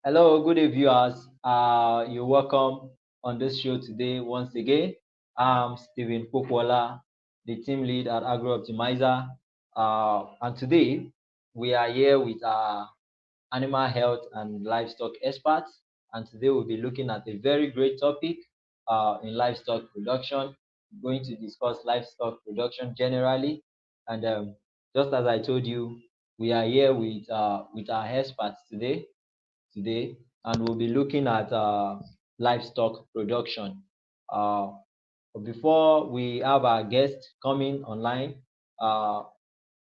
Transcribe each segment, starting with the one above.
Hello, good day, viewers. You're welcome on this show today once again. I'm Stephen Popola, the team lead at Agro Optimizer. And today we are here with our animal health and livestock experts. And today we'll be looking at a very great topic in livestock production. We're going to discuss livestock production generally. And just as I told you, we are here with our experts today, and we'll be looking at livestock production. Uh, but before we have our guest coming online, uh,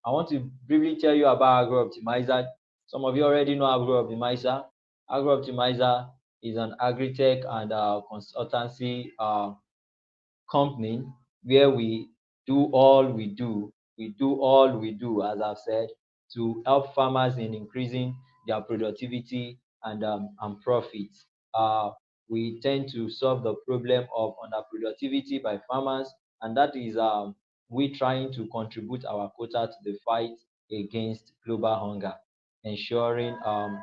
I want to briefly tell you about Agro Optimizer. Some of you already know Agro Optimizer. Agro Optimizer is an agri-tech and consultancy company where we do all we do, as I've said, to help farmers in increasing their productivity and profits. Uh, we tend to solve the problem of underproductivity by farmers, and that is we trying to contribute our quota to the fight against global hunger, ensuring a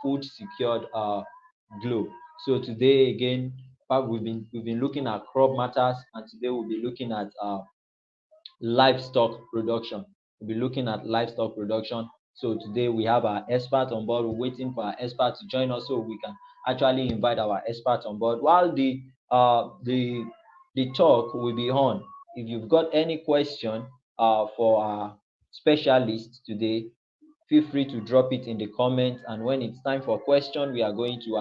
food secured globe. So today again, we've been looking at crop matters, and today we'll be looking at livestock production. We'll be looking at livestock production. So today we have our expert on board. We're waiting for our expert to join us so we can actually invite our expert on board while the talk will be on. If you've got any question for our specialist today, feel free to drop it in the comments, and when it's time for question, we are going to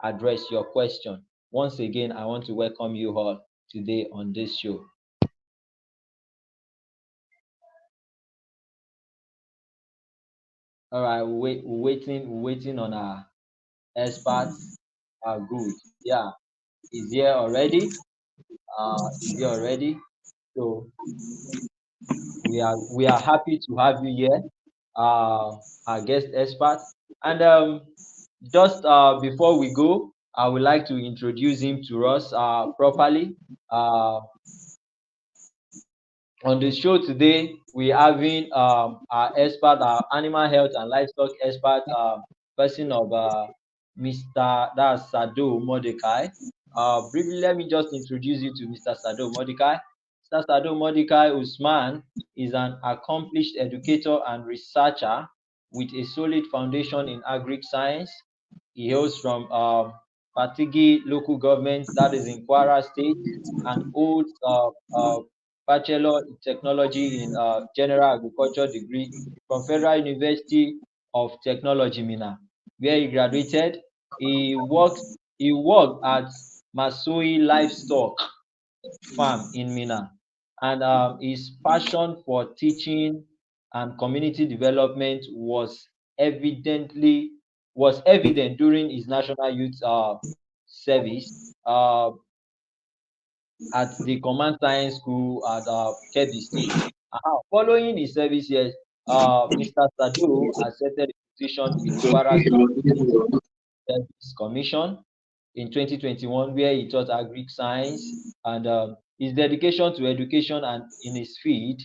address your question. Once again, I want to welcome you all today on this show. All right, we're waiting on our experts. Good. Yeah, is here already. Is here already. So we are happy to have you here, our guest expert. And just before we go, I would like to introduce him to us properly. Uh, on the show today, we're having our expert, our animal health and livestock expert, person of Mr. That's Sado Mordecai. Briefly, let me just introduce you to Mr. Sado Mordecai. Mr. Sado Mordecai Usman is an accomplished educator and researcher with a solid foundation in agri science. He hails from Patigi local government, that is in Kwara State, and holds Bachelor in Technology in General Agriculture degree from Federal University of Technology, Mina, where he graduated. He worked at Masui Livestock Farm in Mina, and his passion for teaching and community development was evident during his national youth service. At the Command Science School at Kebbi State. Following his service years, Mr. Sado accepted a position with Kwara State Service Commission in 2021, where he taught agri science, and his dedication to education and in his field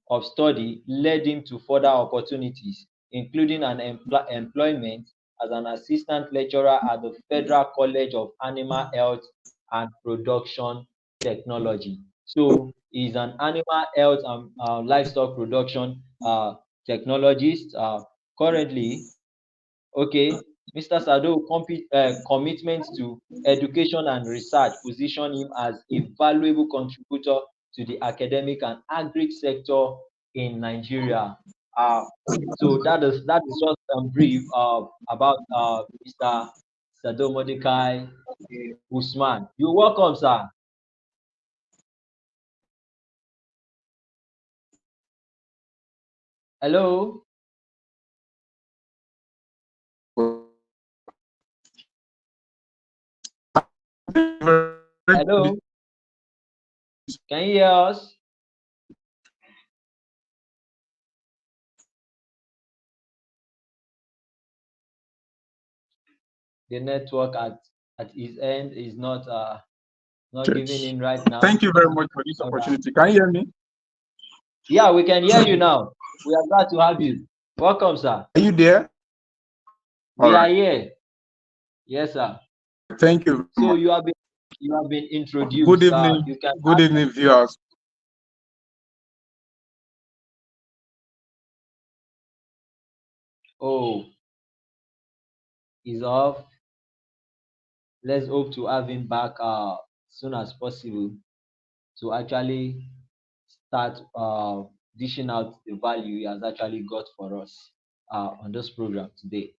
of study led him to further opportunities, including an employment as an assistant lecturer at the Federal College of Animal Health and Production Technology. So he's an animal health and livestock production technologist. Currently, okay, Mr. Sado commitment to education and research position him as a valuable contributor to the academic and agri sector in Nigeria. Uh, so that is just a brief about Mr. Sado Mordecai Usman. You're welcome, sir. Hello, hello. Can you hear us? The network at his end is not giving in right now. Thank you very much for this All right. opportunity. Can you hear me? Yeah, we can hear you now. We are glad to have you. Welcome, sir. Are you there? We All are right. here. Yes, sir. Thank you very So much. you have been Good introduced. evening. You can Good ask. evening, viewers. Oh, he's off. Let's hope to have him back soon as possible to actually start dishing out the value he has actually got for us on this program today.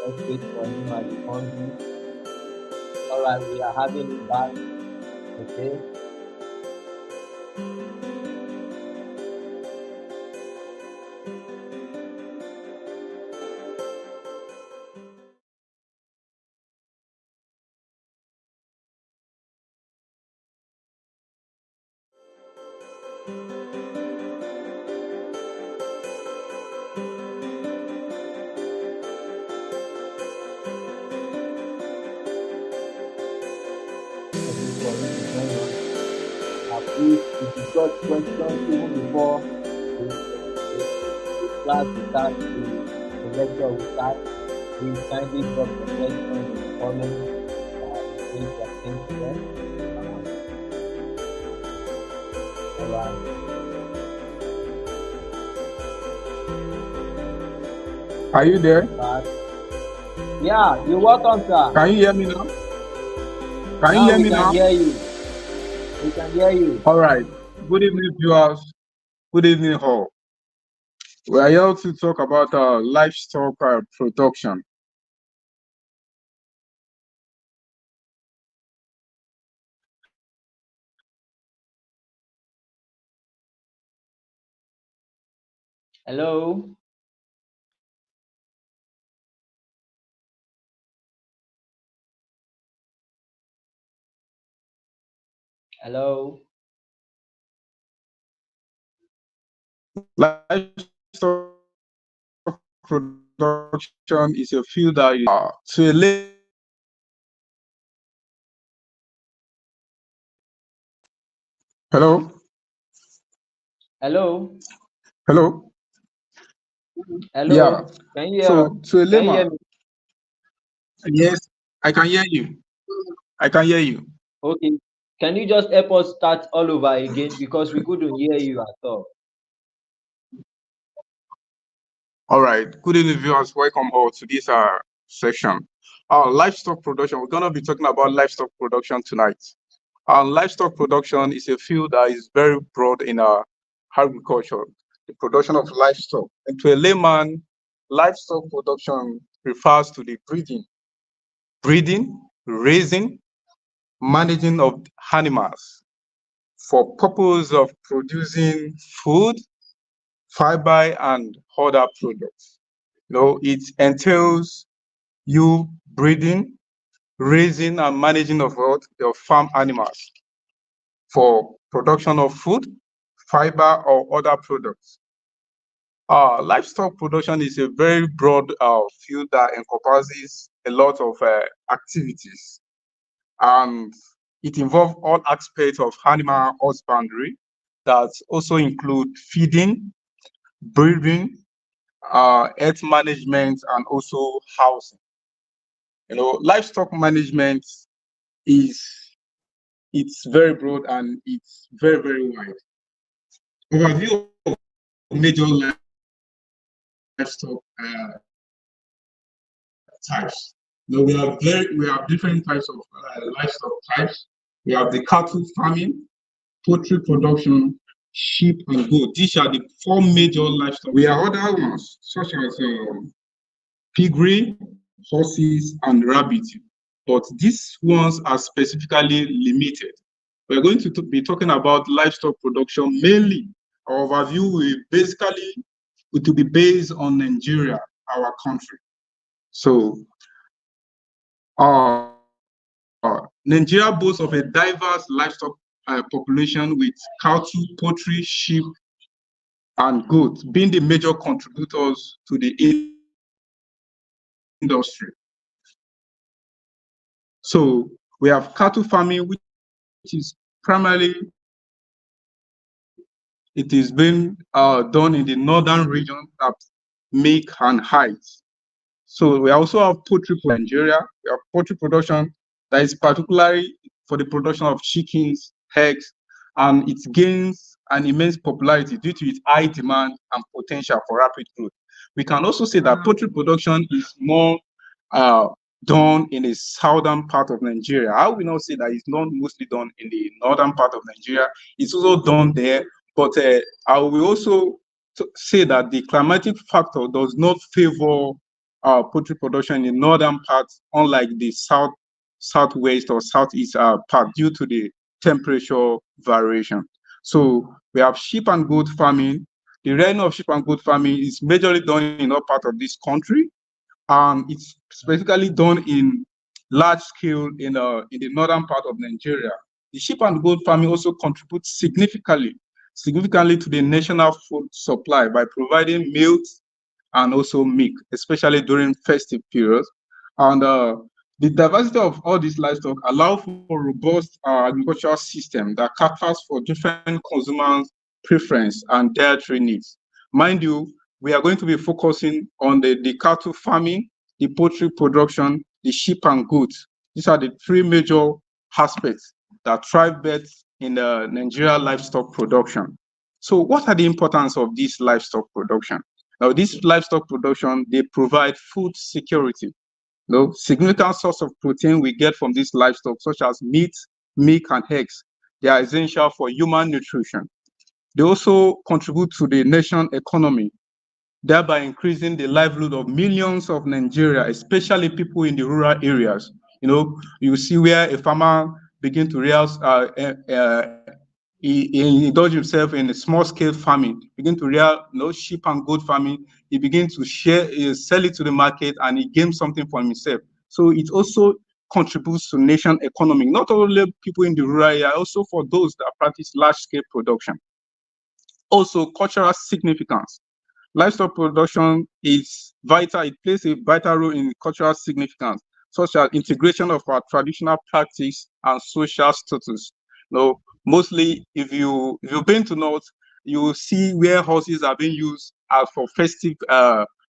Let's wait for him as he comes in. All right, we are having him back. Okay. Let's wait for him to join us. Please, if you've got questions even before the class will start, the lecture will start, please kindly drop your questions in the comments. Please attend to them. All right. Are you there? Yeah, you're welcome, sir. Can you hear me now? Can you Now hear we me can now? hear you. We can hear you. All right. Good evening, viewers. Good evening, all. We are here to talk about livestock production. Hello. Hello. Livestock production is a field that is to a Hello? Hello. Hello? Yeah. Hello. Can you hear us? So to a Can you hear layman, me? yes, I can hear you. I can hear you. Okay. Can you just help us start all over again because we couldn't hear you at all? All right. Good evening, viewers. Welcome all to this section. Livestock production. We're gonna be talking about livestock production tonight. Livestock production is a field that is very broad in agriculture, the production of livestock. And to a layman, livestock production refers to the breeding, raising, managing of animals for purpose of producing food, fiber, and other products. It entails you breeding, raising, and managing of what? Your farm animals for production of food, fiber, or other products. Livestock production is a very broad field that encompasses a lot of activities, and it involves all aspects of animal husbandry that also include feeding, breeding, health management, and also housing. Livestock management is it's very broad and it's very, very wide. Overview of major livestock types. We have different types of livestock types. We have the cattle farming, poultry production, sheep and goat. These are the four major livestock. We have other ones such as piggery, horses, and rabbit. But these ones are specifically limited. We're going to be talking about livestock production mainly. Our overview will basically it will be based on Nigeria, our country. So, Nigeria boasts of a diverse livestock population with cattle, poultry, sheep, and goats being the major contributors to the industry. So we have cattle farming, which is primarily it is being done in the northern region that milk and hides. So we also have poultry production in Nigeria. We have poultry production that is particularly for the production of chickens, eggs, and it gains an immense popularity due to its high demand and potential for rapid growth. We can also say that poultry production is more uh, done in the southern part of Nigeria. I will not say that it's not mostly done in the northern part of Nigeria. It's also done there, but I will also say that the climatic factor does not favor poultry production in the northern part, unlike the southwest or southeast part, due to the temperature variation. So we have sheep and goat farming. The rearing of sheep and goat farming is majorly done in all part of this country, and it's specifically done in large scale in the northern part of Nigeria. The sheep and goat farming also contributes significantly to the national food supply by providing milk and also milk, especially during festive periods. And the diversity of all these livestock allow for robust agricultural system that caters for different consumers' preference and dietary needs. Mind you, we are going to be focusing on the cattle farming, the poultry production, the sheep and goats. These are the three major aspects that thrive best in the Nigeria livestock production. So what are the importance of this livestock production? Now, this livestock production, they provide food security. Significant source of protein we get from this livestock, such as meat, milk, and eggs. They are essential for human nutrition. They also contribute to the nation economy, thereby increasing the livelihood of millions of Nigeria, especially people in the rural areas. You see where a farmer begin to realize he indulge himself in a small scale farming, begin to rear sheep and goat farming. He begins to sell it to the market, and he gains something for himself. So it also contributes to nation economy, not only people in the rural area, also for those that practice large scale production. Also, cultural significance. Livestock production is vital. It plays a vital role in cultural significance, such as integration of our traditional practice and social status. Mostly, if you've been to North, you will see where horses are being used as for festive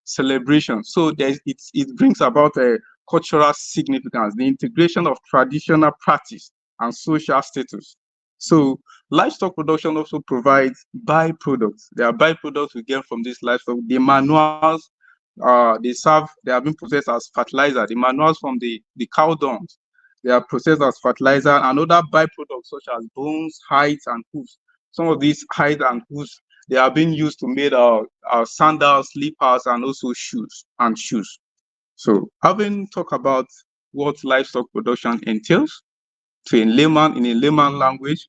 celebration. So it brings about a cultural significance, the integration of traditional practice and social status. So livestock production also provides byproducts. There are byproducts we get from this livestock. The manures they have been processed as fertilizer. The manures from the cow dung, they are processed as fertilizer, and other byproducts such as bones, hides, and hooves. Some of these hides and hooves, they are being used to make our sandals, slippers, and also shoes. So having talked about what livestock production entails in a layman language,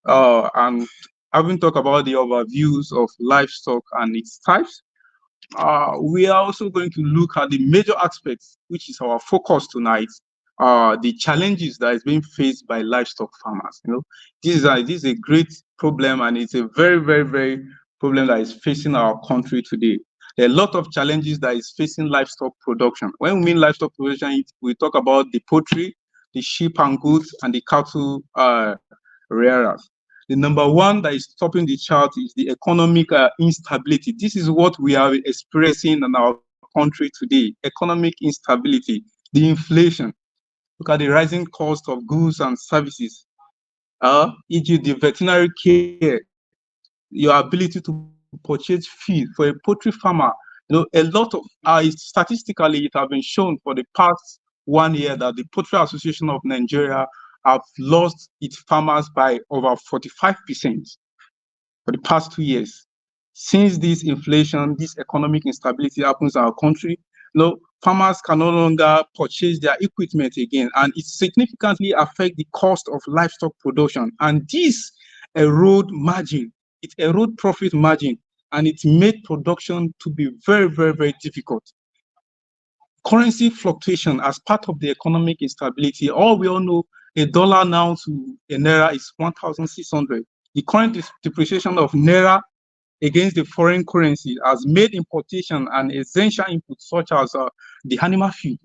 and having talked about the overviews of livestock and its types, we are also going to look at the major aspects, which is our focus tonight, the challenges that is being faced by livestock farmers. This is a great problem, and it's a very, very, very problem that is facing our country today. There are a lot of challenges that is facing livestock production. When we mean livestock production, we talk about the poultry, the sheep and goats, and the cattle rearers. The number one that is topping the chart is the economic instability. This is what we are experiencing in our country today: economic instability, the inflation. Look at the rising cost of goods and services, e.g., the veterinary care, your ability to purchase feed for a poultry farmer. A lot of statistically, it has been shown for the past 1 year that the Poultry Association of Nigeria have lost its farmers by over 45% for the past 2 years. Since this inflation, this economic instability happens in our country, farmers can no longer purchase their equipment again, and it significantly affects the cost of livestock production. And this erode margin, it erode profit margin, and it made production to be very, very, very difficult. Currency fluctuation as part of the economic instability. We all know a dollar now to a naira is 1,600. The current depreciation of naira against the foreign currency has made importation an essential input such as the animal feed,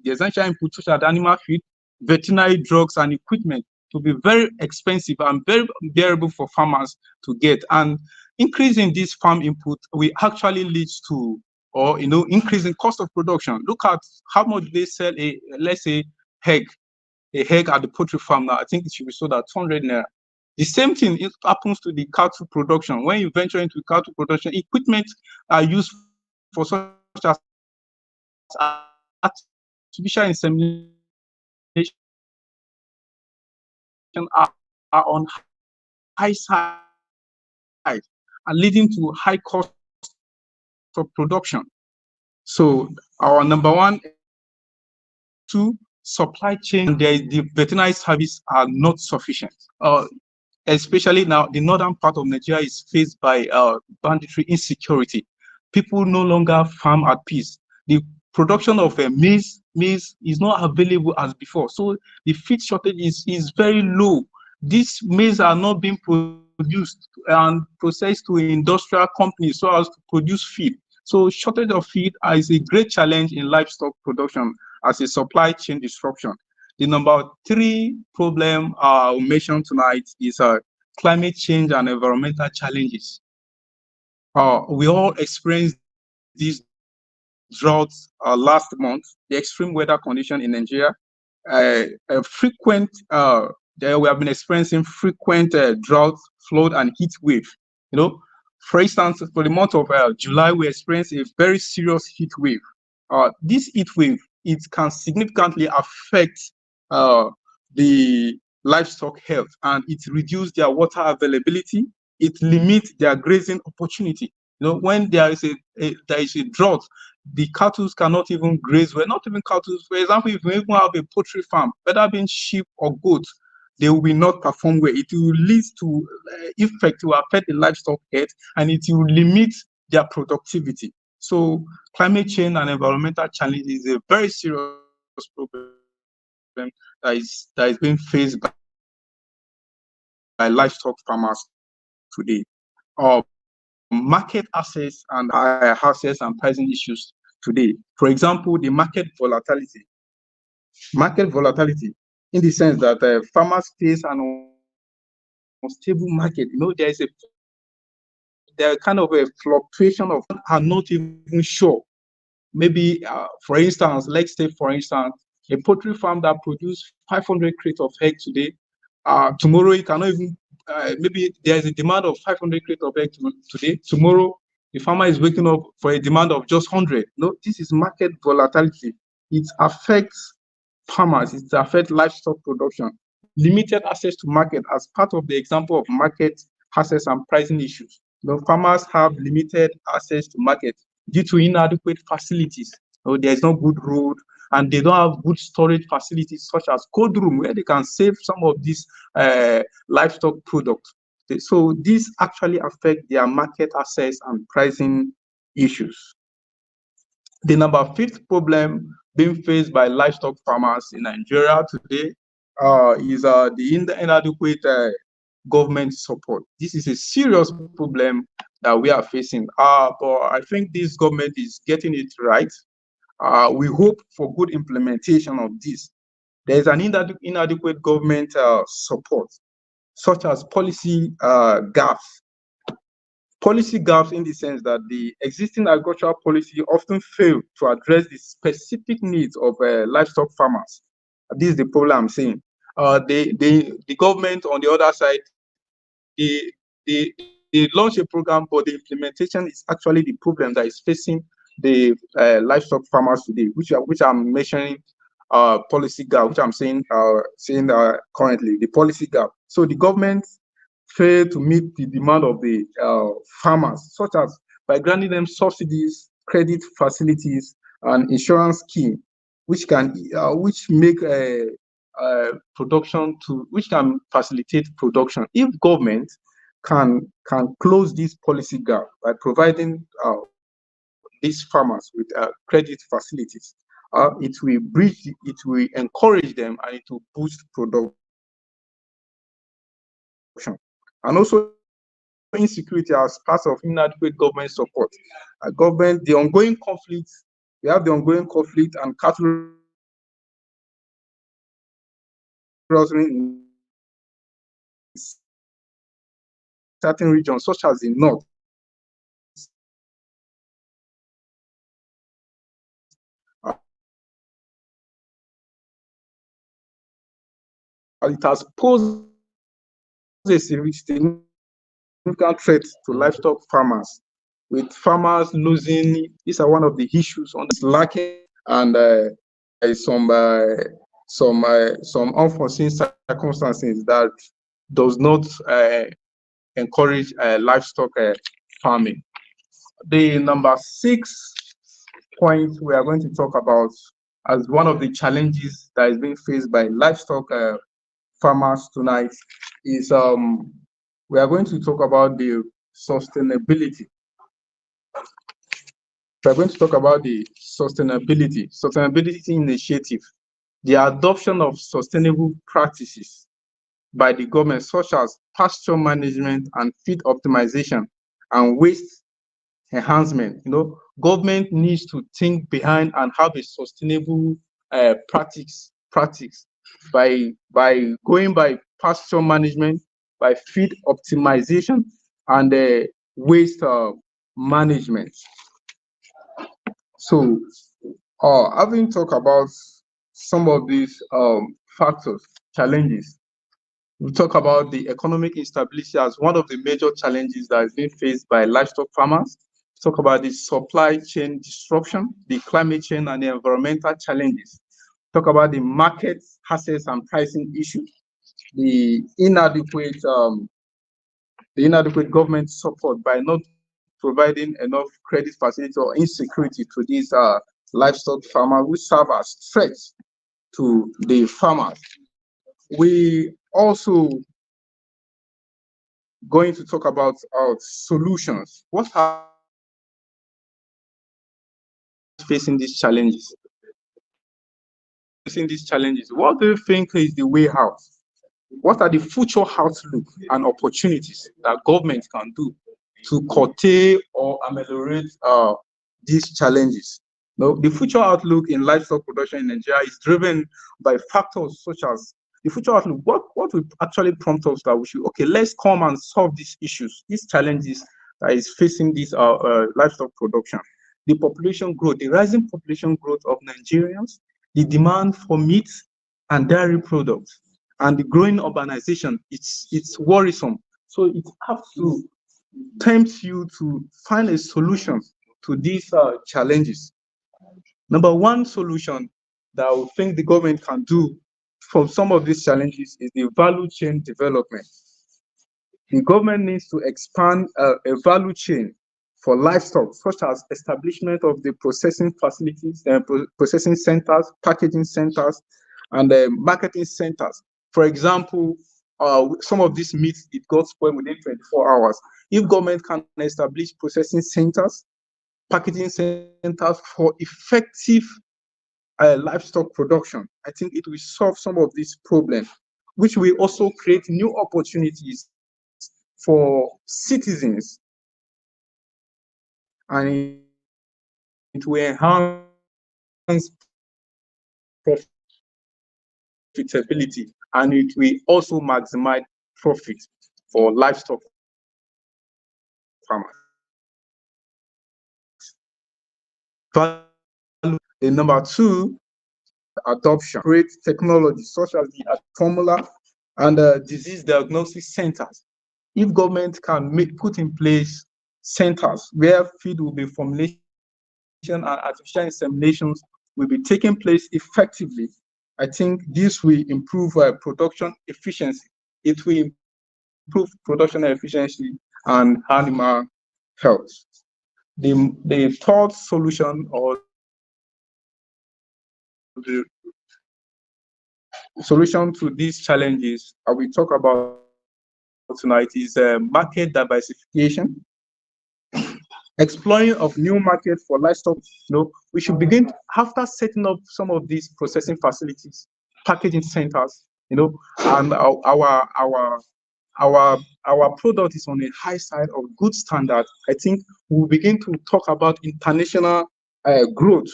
veterinary drugs and equipment to be very expensive and very bearable for farmers to get. And increasing this farm input will actually lead to increase in cost of production. Look at how much they sell let's say egg at the poultry farm now. I think it should be sold at 200 naira. The same thing happens to the cattle production. When you venture into cattle production, equipment are used for such as artificial insemination are on high side and leading to high cost of production. So our number one two supply chain and the veterinary service are not sufficient. Especially now, the northern part of Nigeria is faced by banditry insecurity. People no longer farm at peace. The production of maize is not available as before. So the feed shortage is very low. These maize are not being produced and processed to industrial companies so as to produce feed. So shortage of feed is a great challenge in livestock production as a supply chain disruption. The number 3 problem I'll mention tonight is climate change and environmental challenges. We all experienced these droughts last month, the extreme weather condition in Nigeria. We have been experiencing frequent drought, flood, and heat wave. For instance, for the month of July, we experienced a very serious heat wave. This heat wave, it can significantly affect the livestock health, and it reduces their water availability. It limits their grazing opportunity. When there is a drought, the cattle cannot even graze. We're not even cattle. For example, if we even have a poultry farm, whether being sheep or goat, they will not perform well. It will lead to effect to affect the livestock health, and it will limit their productivity. So climate change and environmental challenge is a very serious problem that is being faced by livestock farmers today. Market access and access and pricing issues today. For example, the market volatility in the sense that farmers face an unstable market. There are kind of a fluctuation of are not even sure. Maybe, for instance, a poultry farm that produces 500 crates of egg today, tomorrow it cannot even, maybe there's a demand of 500 crates of egg today. Tomorrow, the farmer is waking up for a demand of just 100. No, this is market volatility. It affects farmers, it affects livestock production. Limited access to market as part of the example of market access and pricing issues. Farmers have limited access to market due to inadequate facilities. There's no good road, and they don't have good storage facilities such as cold room where they can save some of these livestock products. So this actually affects their market access and pricing issues. The number 5th problem being faced by livestock farmers in Nigeria today is the inadequate government support. This is a serious problem that we are facing, but I think this government is getting it right. We hope for good implementation of this. There is an inadequate government support, such as policy gaps. Policy gaps in the sense that the existing agricultural policy often fail to address the specific needs of livestock farmers. This is the problem I'm saying. The government, on the other side, they launch a program, but the implementation is actually the problem that is facing the livestock farmers today, which I'm mentioning policy gap, which I'm saying currently, the policy gap. So the government fail to meet the demand of the farmers, such as by granting them subsidies, credit facilities, and insurance scheme which can which make production to which can facilitate production if government can close this policy gap by providing these farmers with credit facilities. It will it will encourage them and it will boost production. And also insecurity as part of inadequate government support. Government, the ongoing conflict, we have the ongoing conflict and cattle rustling in certain regions, such as the north, as it has posed a significant threat to livestock farmers, with farmers losing. These are one of the issues on the lacking, and some unforeseen circumstances that does not encourage livestock farming. The number 6 point we are going to talk about as one of the challenges that is being faced by livestock farmers tonight is we are going to talk about the sustainability. We are going to talk about the sustainability initiative, the adoption of sustainable practices by the government, such as pasture management and feed optimization and waste enhancement. Government needs to think behind and have a sustainable practice by going by pasture management, by feed optimization, and waste management. So, having talked about some of these factors, challenges, we talk about the economic instability as one of the major challenges that is being faced by livestock farmers. Talk about the supply chain disruption, the climate change, and the environmental challenges. Talk about the market access and pricing issues, the inadequate government support by not providing enough credit facility or insecurity to these livestock farmers, which serve as threats to the farmers. We also going to talk about solutions. What are the solutions to facing these challenges? What do you think is the way out? What are the future outlook and opportunities that government can do to curtail or ameliorate these challenges? No, the future outlook in livestock production in Nigeria is driven by factors such as the future outlook. What will actually prompt us that we should, okay, let's come and solve these issues, these challenges that is facing this livestock production. The population growth, the rising population growth of Nigerians, the demand for meat and dairy products, and the growing urbanization. It's worrisome. So it has to tempt you to find a solution to these challenges. Number one solution that I think the government can do for some of these challenges is the value chain development. The government needs to expand a value chain for livestock, such as establishment of the processing facilities, processing centers, packaging centers, and marketing centers. For example, some of these meats, it got spoiled within 24 hours. If government can establish processing centers, packaging centers for effective livestock production, I think it will solve some of these problems, which will also create new opportunities for citizens, and it will enhance profitability, and it will also maximize profit for livestock farmers. Value. The number two, adoption, create technology such as the formula and disease diagnosis centers. If government can put in place centers where feed will be formulation and artificial inseminations will be taking place effectively, I think this will improve production efficiency. It will improve production efficiency and animal health. The third solution or the fourth solution the solution to these challenges I will talk about tonight is market diversification, exploring of new markets for livestock. We should begin after setting up some of these processing facilities, packaging centers, and our product is on a high side of good standard. I think we'll begin to talk about international growth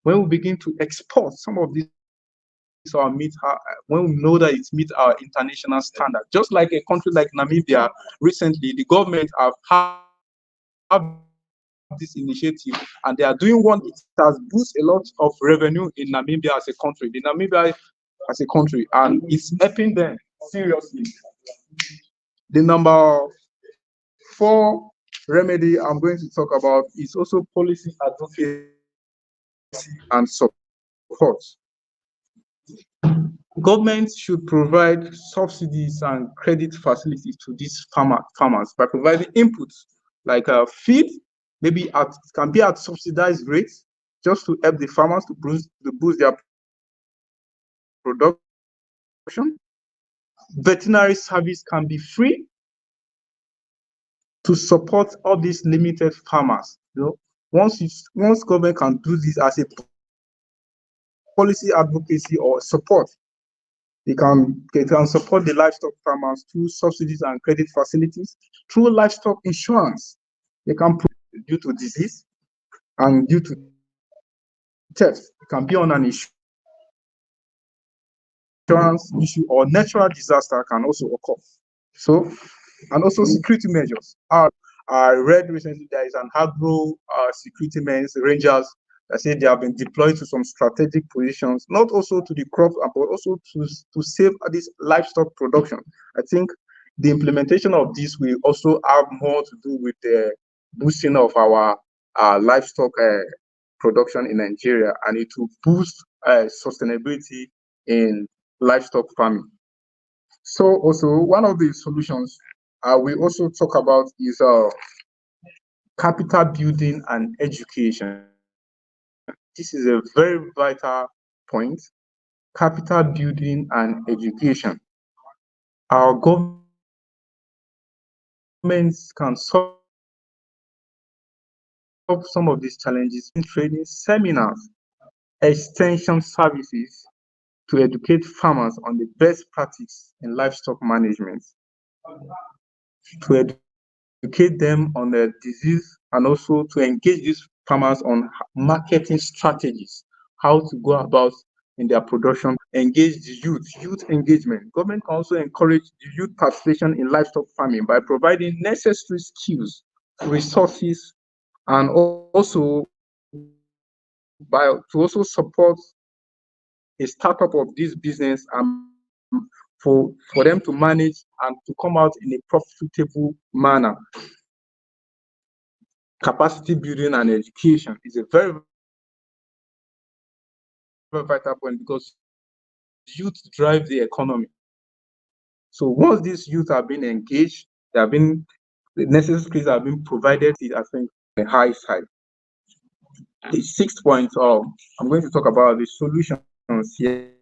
when we begin to export some of this our meat, when we know that it meets our international standard. Just like a country like Namibia, recently the government have this initiative and they are doing one. It has boosted a lot of revenue in Namibia as a country. The Namibia as a country, and it's helping them seriously. The number four remedy I'm going to talk about is also policy advocacy and support. Governments should provide subsidies and credit facilities to these farmers by providing inputs like feed, maybe it can be at subsidized rates, just to help the farmers to boost their production. Veterinary service can be free to support all these limited farmers. Once government can do this as a policy advocacy or support, they can support the livestock farmers through subsidies and credit facilities, through livestock insurance. They can due to disease and due to theft. It can be on an insurance issue or natural disaster can also occur. So, and also security measures. I read recently there is an agro security men, rangers, that say they have been deployed to some strategic positions, not also to the crop, but also to save this livestock production. I think the implementation of this will also have more to do with the boosting of our livestock production in Nigeria, and it will boost sustainability in livestock farming. So also one of the solutions we also talk about is capital building and education. This is a very vital point. Capital building and education. Our governments can solve some of these challenges by providing training seminars, extension services to educate farmers on the best practice in livestock management, to educate them on the disease, and also to engage these farmers on marketing strategies, how to go about in their production, engage the youth engagement. Government can also encourage the youth participation in livestock farming by providing necessary skills, resources, and also to also support a startup of this business and for them to manage and to come out in a profitable manner. Capacity building and education is a very vital point because youth drive the economy. So once these youth are being engaged, the necessary skills are being provided, I think a high side. The sixth point, I'm going to talk about the solutions here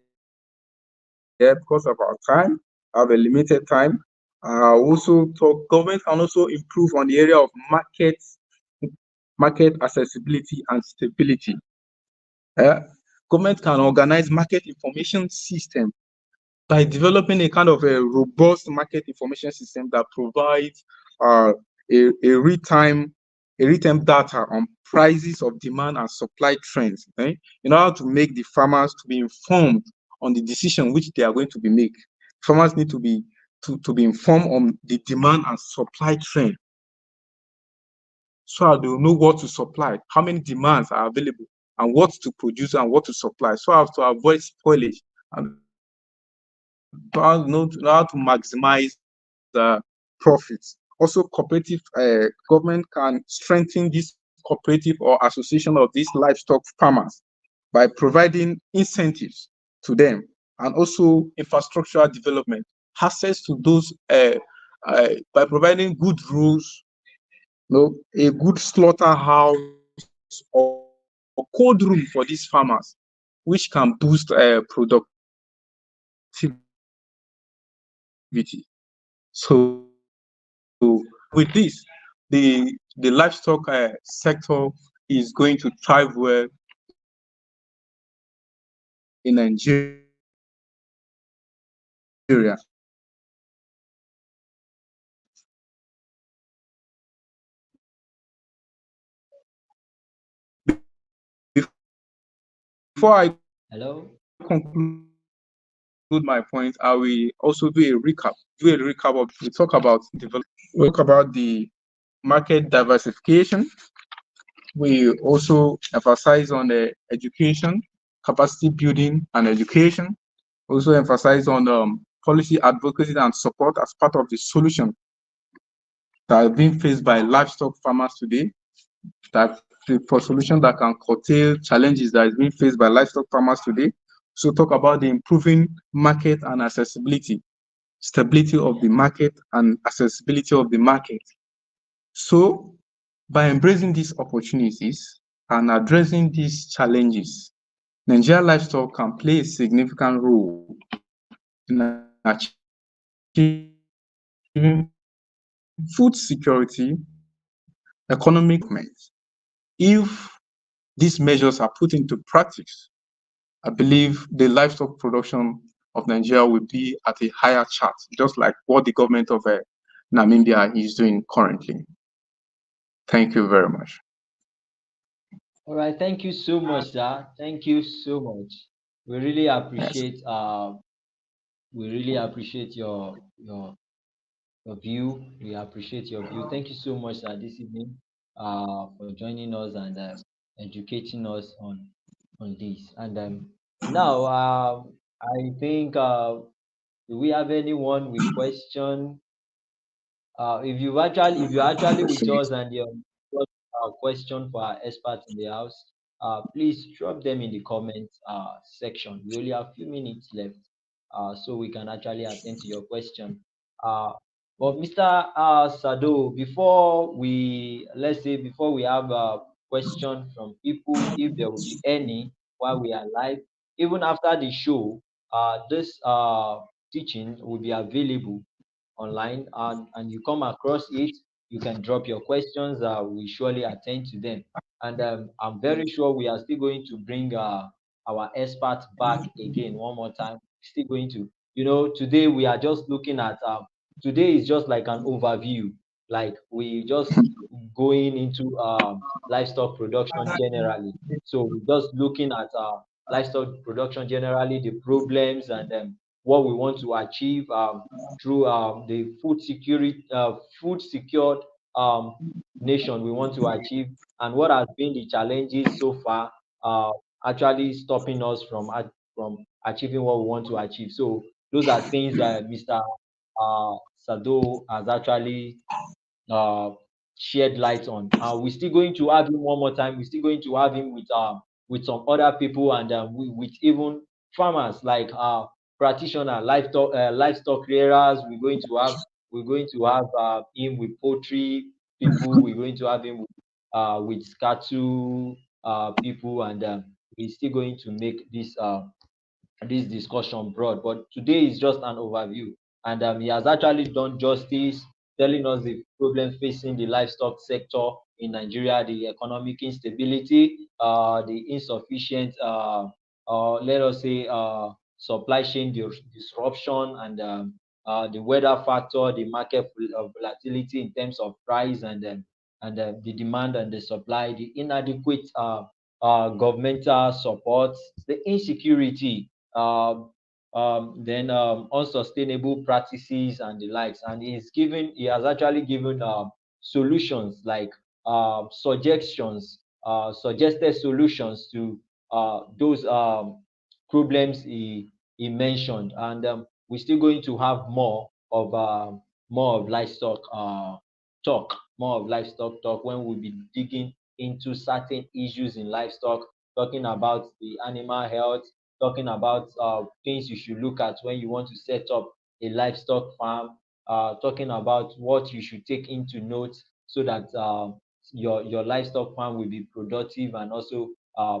because of our time. I have a limited time. Also talk government can also improve on the area of market accessibility and stability. Government can organize market information system by developing a kind of a robust market information system that provides a real-time data on prices of demand and supply trends, in order to make the farmers to be informed on the decision which they are going to be make. Farmers need to be informed on the demand and supply trend so that they will know what to supply, how many demands are available, and what to produce and what to supply, so as to avoid spoilage and how to maximize profits. Also, cooperative government can strengthen this cooperative or association of these livestock farmers by providing incentives to them, and also infrastructural development, access to those by providing good rules, a good slaughterhouse or cold room for these farmers, which can boost productivity. So with this, the livestock sector is going to thrive well in Nigeria. Before I Hello. conclude my point, I will also do a recap. We talk about development. We talk about the market diversification. We also emphasize on the education, capacity building, and education. Also emphasize on policy advocacy and support as part of the solution that are being faced by livestock farmers today. That for solution that can curtail challenges that is being faced by livestock farmers today. So talk about the improving market and accessibility, stability of the market and accessibility of the market. So by embracing these opportunities and addressing these challenges, Nigeria livestock can play a significant role in achieving food security, economic development. If these measures are put into practice, I believe the livestock production of Nigeria will be at a higher chart, just like what the government of Namibia is doing currently. Thank you very much. All right. Thank you so much, sir. Thank you so much. We really Yes. appreciate your view. We appreciate your view. Thank you so much, sir, this evening, for joining us and educating us on this. And now, I think, do we have anyone with question? If you're actually with us and you have got a question for our experts in the house, please drop them in the comment section. We only have a few minutes left, so we can actually attend to your question. Uh, but Mr. Sado, before we have a question from people, if there will be any while we are live, even after the show, this teaching will be available online, and you come across it, you can drop your questions. We surely attend to them. And I'm very sure we are still going to bring our experts back again one more time. Still going to, today we are just looking at, today is just like an overview, like we just going into livestock production generally. So we're just looking at livestock production generally, the problems, and what we want to achieve through the food secured um, nation we want to achieve, and what has been the challenges so far, uh, actually stopping us from achieving what we want to achieve. So those are things that Mr. Sado has actually uh, shed light on. We're still going to have him one more time. We're still going to have him with some other people, and with even farmers like practitioner, livestock rearers. We're going to have him with poultry people. We're going to have him with cattle people, and we're still going to make this discussion broad. But today is just an overview, and he has actually done justice, telling us the problem facing the livestock sector in Nigeria, the economic instability, the insufficient, let us say, supply chain disruption, and the weather factor, the market volatility in terms of price, and the demand and the supply, the inadequate governmental support, the insecurity, then unsustainable practices and the likes. And he has actually given solutions like suggested solutions to those problems he mentioned. And we're still going to have more of livestock talk, more of livestock talk when we'll be digging into certain issues in livestock, talking about the animal health, talking about things you should look at when you want to set up a livestock farm, talking about what you should take into note so that your livestock farm will be productive and also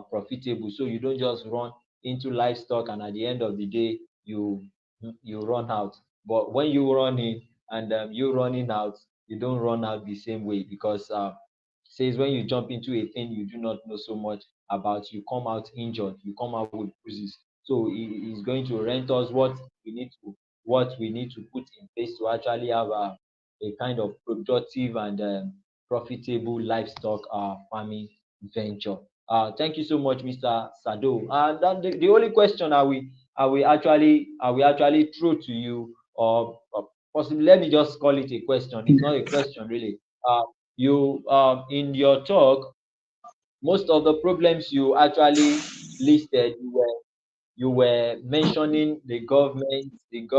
profitable. So you don't just run into livestock, and at the end of the day, you run out. But when you run in and you running out, you don't run out the same way, because says when you jump into a thing you do not know so much about, you come out injured, you come out with bruises. So he is going to rent us what we need to put in place to actually have a kind of productive and profitable livestock farming venture. Thank you so much, Mr. Sado. Then the only question are we actually throw to you, or possibly let me just call it a question. It's not a question really. You in your talk, most of the problems you actually listed, you were mentioning the government need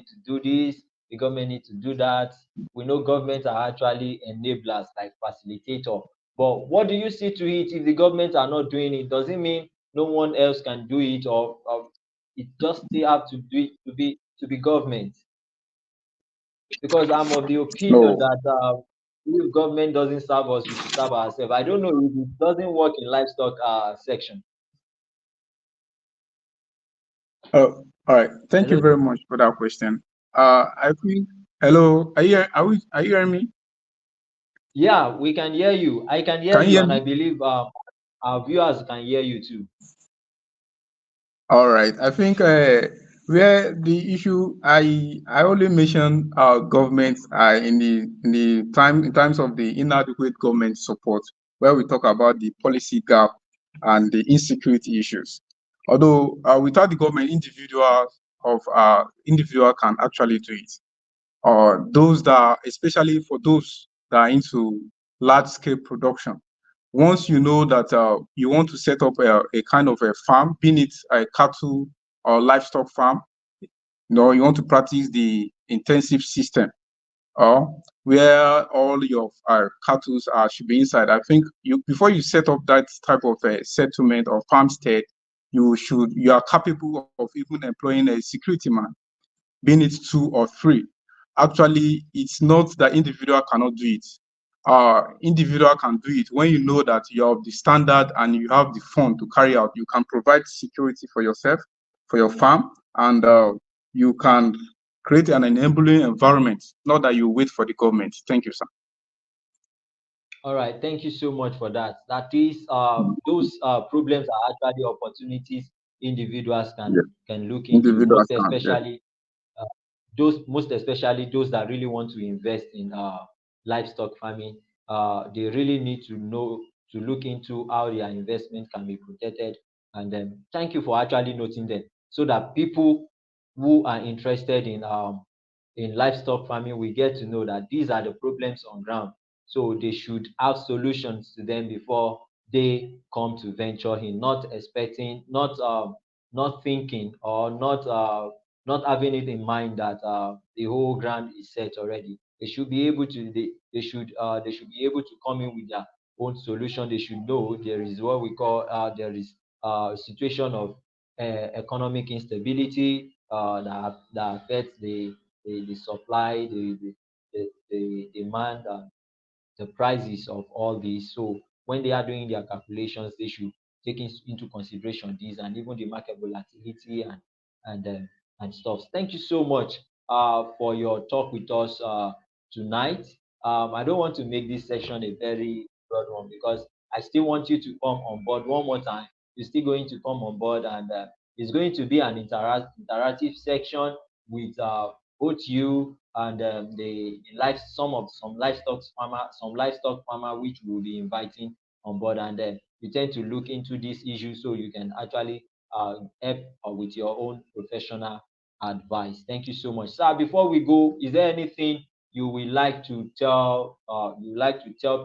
to do this, the government need to do that. We know governments are actually enablers, like facilitator. But what do you see to it? If the government are not doing it, does it mean no one else can do it, or it just still have to do it to be government? Because I'm of the opinion No. that if government doesn't serve us, we should serve ourselves. I don't know if it doesn't work in livestock section. All right. Thank you Hello. very much for that question. I think. Hello. Are you hearing me? Yeah, we can hear you. I can hear Can you you, hear and I me? believe our viewers can hear you too. All right. I think where the issue I only mention governments in times of the inadequate government support, where we talk about the policy gap and the insecurity issues. Although without the government, individual can actually do it. Or those that, especially for those that are into large scale production. Once you know that you want to set up a kind of a farm, be it a cattle or livestock farm, you want to practice the intensive system, or where all your cattle should be inside. I think before you set up that type of settlement or farmstead, you are capable of even employing a security man, being it two or three. Actually, it's not that individual cannot do it. Individual can do it when you know that you have the standard and you have the fund to carry out. You can provide security for yourself, for your farm, and you can create an enabling environment, not that you wait for the government. Thank you, sir. All right, thank you so much for that. That is, those problems are actually opportunities individuals can Yes, can look into, individuals can. Yes. uh, most especially those that really want to invest in livestock farming. They really need to know to look into how their investment can be protected. And thank you for actually noting them, so that people who are interested in livestock farming will get to know that these are the problems on ground. So they should have solutions to them before they come to venture in, not expecting, not thinking, or not having it in mind that the whole ground is set already. They should be able to they should be able to come in with their own solution. They should know there is what we call there is a situation of economic instability that affects the supply, the demand, and the prices of all these. So when they are doing their calculations, they should take into consideration these, and even the market volatility and uh, and stuff. Thank you so much for your talk with us tonight. I don't want to make this session a very broad one, because I still want you to come on board one more time. You're still going to come on board, and it's going to be an interactive section with both you and the life some livestock farmer which we will be inviting on board, and then you tend to look into this issue so you can actually help with your own professional advice. Thank you so much, sir. Before we go, is there anything you would like to tell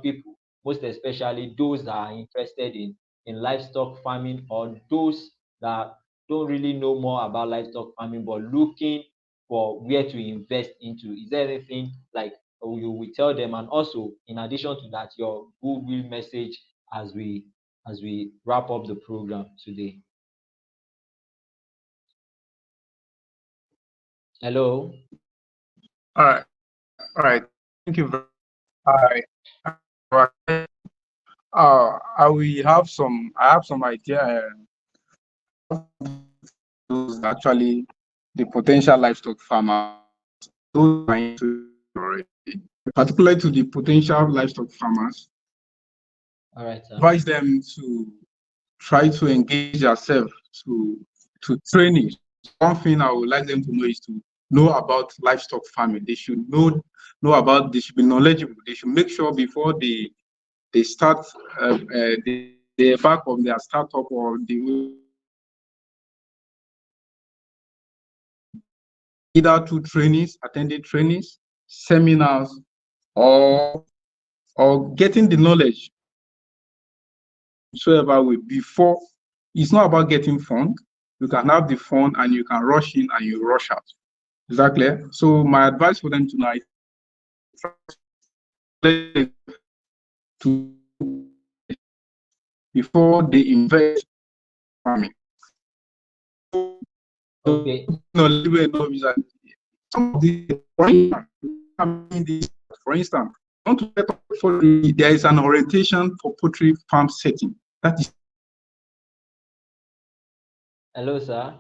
people, most especially those that are interested in livestock farming, or those that don't really know more about livestock farming but looking for where to invest into? Is there anything like you will tell them? And also, in addition to that, your goodwill message as we wrap up the program today. Hello. All right. All right. Thank you very much. I I will have some. I have some idea. those that actually the potential livestock farmers, those are into already, particularly to the potential livestock farmers, All right, sir. advise them to try to engage themselves to training. One thing I would like them to know is to know about livestock farming. They should know about. They should be knowledgeable. They should make sure before they start they embark on their startup or the either through trainings, attending trainings, seminars, or getting the knowledge whatsoever way before. It's not about getting fun. You can have the fun and you can rush in and you rush out. Is that clear? So my advice for them tonight to before they invest in farming. Okay. Knowledgeable enough is that some of the for instance, want to set up for there is an orientation for poultry farm setting. That is Hello, sir.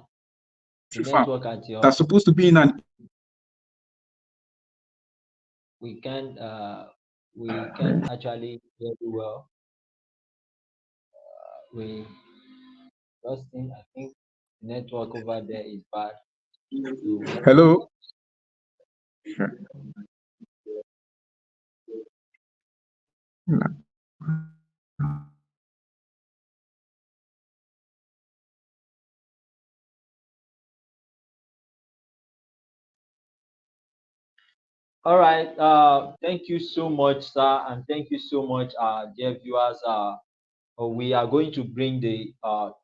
The poultry farm network at your that's supposed to be in an we can actually hear you well. We just think I think the network over there is bad. So hello. all right. Thank you so much, sir, and thank you so much, dear viewers. We are going to bring the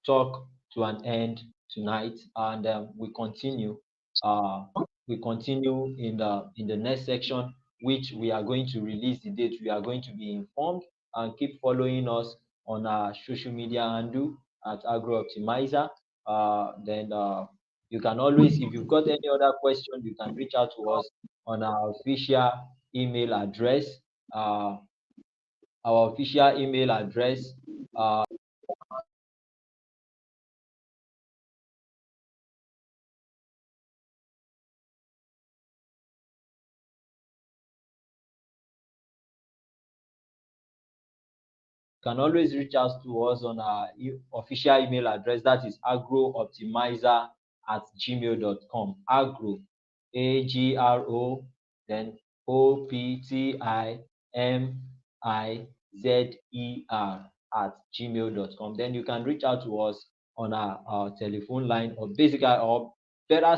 talk to an end tonight, and uh, we continue in the next section, which we are going to release the date. We are going to be informed, and keep following us on our social media handle at Agro Optimizer. Then you can always, if you've got any other question, you can reach out to us on our official email address. Uh, our official email address uh, can always reach out to us on our official email address, that is agrooptimizer at gmail.com. Agro, agro, then optimizer at gmail.com. Then you can reach out to us on our telephone line, or basically, or better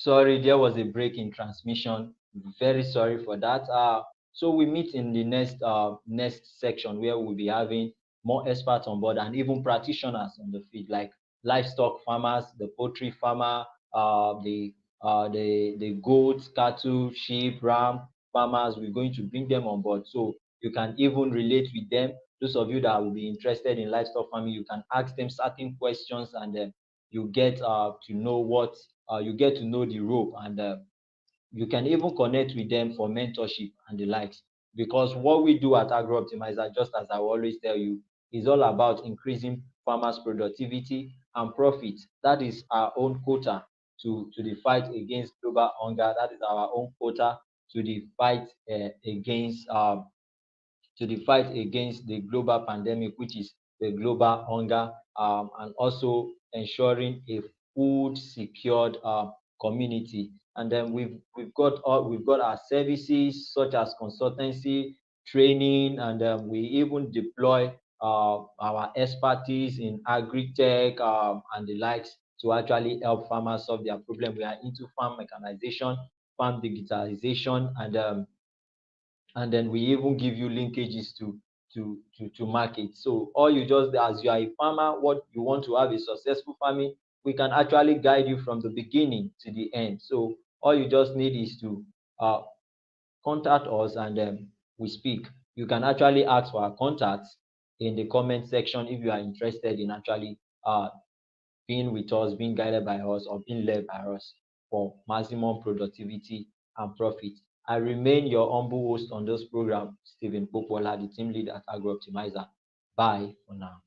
Sorry, there was a break in transmission. Very sorry for that. So we meet in the next section where we'll be having more experts on board and even practitioners on the field, like livestock farmers, the poultry farmer, the goats, cattle, sheep, ram farmers. We're going to bring them on board so you can even relate with them. Those of you that will be interested in livestock farming, you can ask them certain questions, and you get to know what you get to know the rope, and you can even connect with them for mentorship and the likes. Because what we do at Agro Optimizer, just as I always tell you, is all about increasing farmers' productivity and profit. That is our own quota to the fight against global hunger. That is our own quota to the fight against the global pandemic, which is the global hunger, and also ensuring a food secured community. And then we've got our services such as consultancy, training, and we even deploy our expertise in agri-tech and the likes to actually help farmers solve their problem. We are into farm mechanization, farm digitalization, and then we even give you linkages to market. So all you just, as you are a farmer, what you want to have a successful farming, we can actually guide you from the beginning to the end. So all you just need is to uh, contact us, and we speak. You can actually ask for our contacts in the comment section if you are interested in actually being with us, being guided by us, or being led by us for maximum productivity and profit. I remain your humble host on this program, Stephen Popola, the team lead at Agro Optimizer. Bye for now.